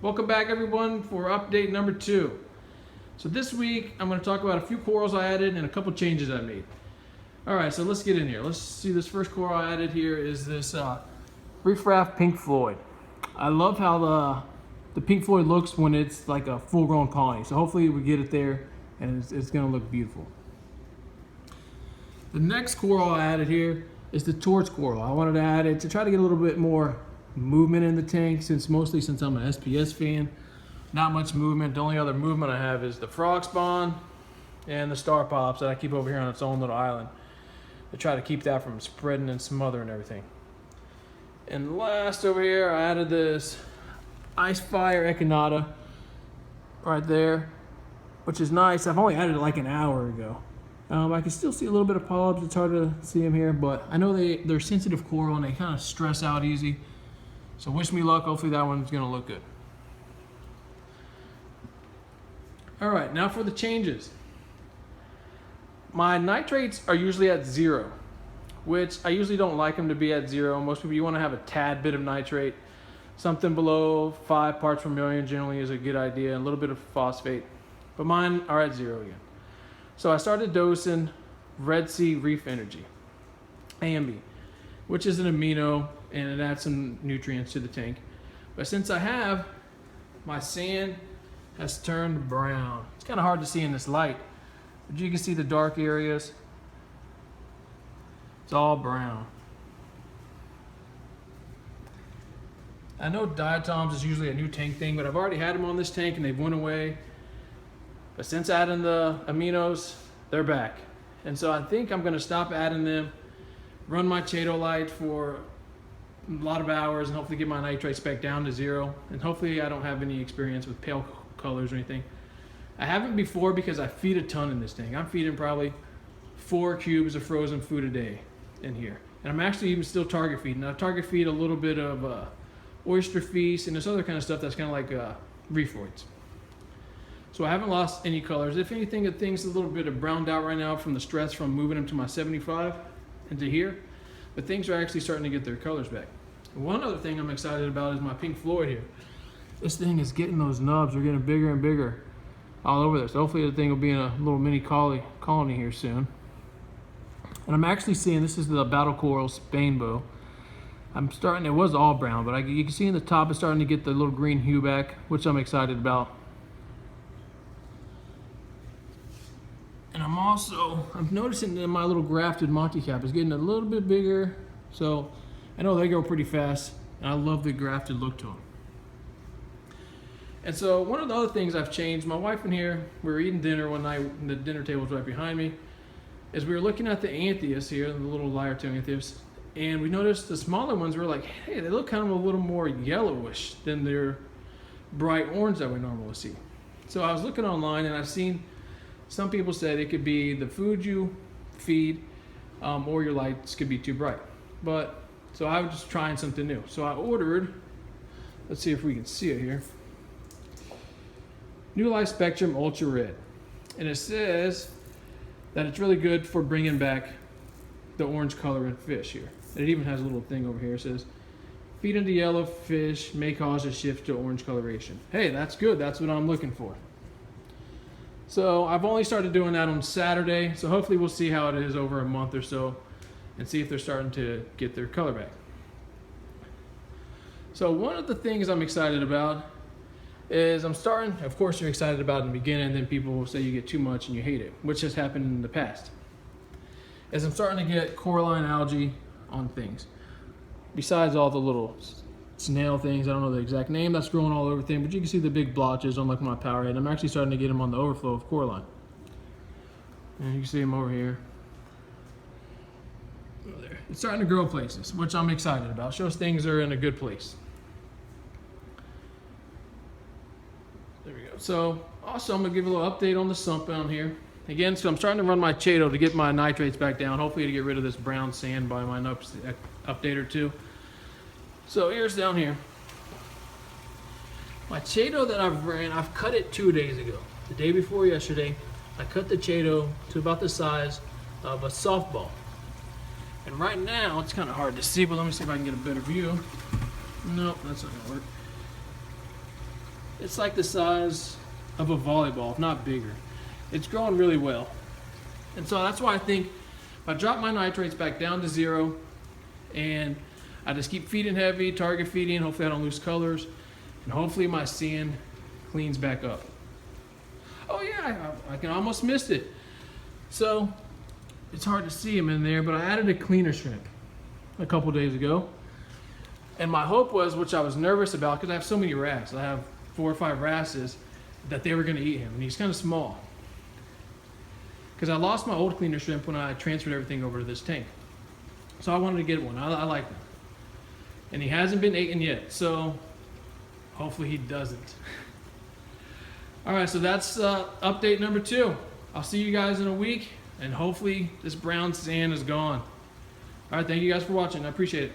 Welcome back everyone for update number 2. So this week I'm going to talk about a few corals I added and a couple changes I made. Alright, so let's get in here. Let's see, this first coral I added here is this Reef Pink Floyd. I love how the Pink Floyd looks when it's like a full-grown colony. So hopefully we get it there and it's going to look beautiful. The next coral I added here is the torch coral. I wanted to add it to try to get a little bit more movement in the tank, since I'm an SPS fan. Not much movement. The only other movement I have is the frog spawn and the star pops that I keep over here on its own little island to try to keep that from spreading and smothering everything. And last over here I added this Ice Fire Echinata right there, which is nice. I've only added it like an hour ago. I can still see a little bit of polyps. It's hard to see them here, but I know they're sensitive coral and they kind of stress out easy. So wish me luck. Hopefully that one's going to look good. Alright, now for the changes. My nitrates are usually at 0, which I usually don't like them to be at 0. Most people, you want to have a tad bit of nitrate. Something below 5 parts per million generally is a good idea. A little bit of phosphate. But mine are at 0 again. So I started dosing Red Sea Reef Energy, AMB, which is an amino and it adds some nutrients to the tank. But since my sand has turned brown. It's kind of hard to see in this light, but you can see the dark areas. It's all brown. I know diatoms is usually a new tank thing, but I've already had them on this tank and they've went away. But since adding the aminos, they're back. And so I think I'm gonna stop adding them, run my Chaeto light for a lot of hours and hopefully get my nitrates back down to 0. And hopefully I don't have any experience with pale colors or anything. I haven't before because I feed a ton in this tank. I'm feeding probably 4 cubes of frozen food a day in here. And I'm actually even still target feeding. I target feed a little bit of oyster feast and this other kind of stuff that's kind of like reefoids. So I haven't lost any colors. If anything, the thing's a little bit of browned out right now from the stress from moving them to my 75 into here. But things are actually starting to get their colors back. One other thing I'm excited about is my Pink Floyd here. This thing is getting those nubs. They're getting bigger and bigger all over there. So hopefully the thing will be in a little mini colony here soon. And I'm actually seeing, this is the Battle Coral Spainbow. It was all brown, but you can see in the top it's starting to get the little green hue back, which I'm excited about. And I'm noticing that my little grafted Monty Cap is getting a little bit bigger. So I know they go pretty fast, and I love the grafted look to them. And so one of the other things I've changed, my wife and here, we were eating dinner one night, and the dinner table's right behind me, is we were looking at the Antheus here, the little Lyre 2 Antheus, and we noticed the smaller ones were like, hey, they look kind of a little more yellowish than their bright orange that we normally see. So I was looking online and I've seen some people said it could be the food you feed or your lights could be too bright. So I was just trying something new. So I ordered, let's see if we can see it here, New Life Spectrum Ultra Red. And it says that it's really good for bringing back the orange color in fish here. And it even has a little thing over here. It says, feed into yellow fish may cause a shift to orange coloration. Hey, that's good. That's what I'm looking for. So I've only started doing that on Saturday. So hopefully we'll see how it is over a month or so and see if they're starting to get their color back. So one of the things I'm excited about is of course you're excited about it in the beginning, and then people will say you get too much and you hate it, which has happened in the past. As I'm starting to get coralline algae on things. Besides all the little snail things, I don't know the exact name that's growing all over things, but you can see the big blotches on like my power head. I'm actually starting to get them on the overflow of coralline. And you can see them over here. Oh, there. It's starting to grow places, which I'm excited about. Shows things are in a good place. There we go. So also I'm gonna give a little update on the sump down here. Again, so I'm starting to run my Chaeto to get my nitrates back down, hopefully to get rid of this brown sand by my update or two. So here's down here. My Chaeto that I've cut it 2 days ago. The day before yesterday, I cut the Chaeto to about the size of a softball. And right now, it's kind of hard to see, but let me see if I can get a better view. Nope, that's not gonna work. It's like the size of a volleyball, if not bigger. It's growing really well. And so that's why I think if I drop my nitrates back down to 0 and I just keep feeding heavy, target feeding, hopefully I don't lose colors, and hopefully my sand cleans back up. Oh yeah, I can almost missed it. So it's hard to see them in there, but I added a cleaner shrimp a couple days ago. And my hope was, which I was nervous about, because I have so many wrasse. I have 4 or 5 wrasses, that they were going to eat him, and he's kind of small. Because I lost my old cleaner shrimp when I transferred everything over to this tank. So I wanted to get one. I like them. And he hasn't been eaten yet, so hopefully he doesn't. All right, so that's update number 2. I'll see you guys in a week, and hopefully this brown sand is gone. All right, thank you guys for watching. I appreciate it.